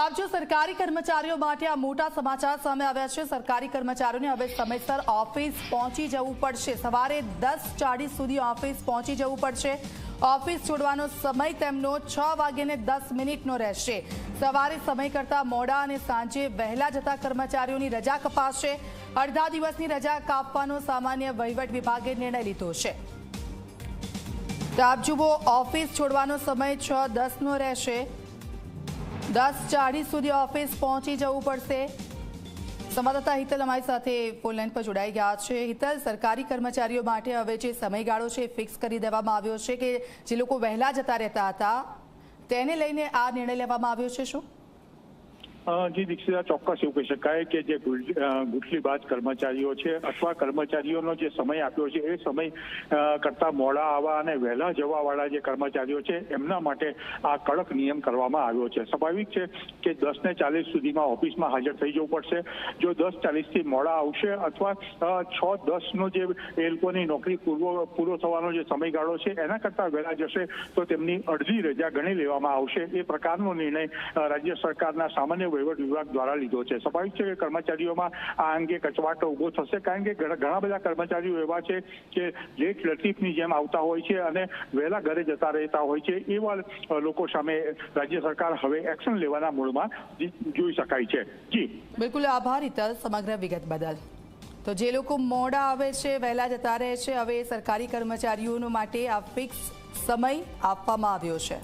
આપજો સરકારી કર્મચારીઓ માટે આ મોટા સમાચાર સામે આવ્યા છે। સરકારી કર્મચારીઓને હવે સમયસર ઓફિસ પહોંચી જવું પડશે। સવારે 10:40 સુધી ઓફિસ પહોંચી જવું પડશે। ઓફિસ છોડવાનો સમય તેમનો 6:10 રહેશે। સવારે સમય કરતાં મોડા અને સાંજે વહેલા જતા કર્મચારીઓની રજા કપાશે। અડધા દિવસની રજા કાપવાનો સામાન્ય વહીવટ વિભાગે નિર્ણય લીધો છે। તો આપ જુઓ, ઓફિસ છોડવાનો સમય 6:10 રહેશે। 10:40 સુધી ઓફિસ પહોંચી જવું પડશે। સંવાદદાતા હિતલ અમારી સાથે ફોન લાઈન પર જોડાઈ ગયા છે। હિતલ, સરકારી કર્મચારીઓ માટે હવે જે સમયગાળો છે ફિક્સ કરી દેવામાં આવ્યો છે કે જે લોકો વહેલા જતા રહેતા હતા તેને લઈને આ નિર્ણય લેવામાં આવ્યો છે, શું? જી દીક્ષિતા, ચોક્કસ એવું કહી શકાય કે જે ગુટલીબાજ કર્મચારીઓ છે અથવા કર્મચારીઓનો જે સમય આપ્યો છે એ સમય કરતા મોડા આવવા અને વહેલા જવા વાળા જે કર્મચારીઓ છે એમના માટે આ કડક નિયમ કરવામાં આવ્યો છે। સ્વાભાવિક છે કે 10:40 સુધીમાં ઓફિસમાં હાજર થઈ જવું પડશે। જો 10:40 થી મોડા આવશે અથવા 6:10 જે એ લોકોની નોકરી પૂરો થવાનો જે સમયગાળો છે એના કરતા વહેલા જશે તો તેમની અડધી રજા ગણી લેવામાં આવશે। એ પ્રકારનો નિર્ણય રાજ્ય સરકારના સામાન્ય વહીવટ વિભાગ દ્વારા લીધો છે। સ્વાભાવિક છે કે કર્મચારીઓમાં આ અંગે કચવાટ ઉભો થશે, કારણ કે ઘણા બધા કર્મચારીઓ એવા છે કે લેટ લતીફની જેમ આવતા હોય છે અને વહેલા ઘરે જતા રહેતા હોય છે। એવા લોકો સામે રાજ્ય સરકાર હવે એક્શન લેવાના મૂડમાં જોઈ શકાય છે। જી બિલકુલ, આભાર હિતલ સમગ્ર વિગત બદલ। તો જે લોકો મોડા આવે છે, વહેલા જતા રહે છે, હવે સરકારી કર્મચારીઓ માટે આ ફિક્સ સમય આપવામાં આવ્યો છે।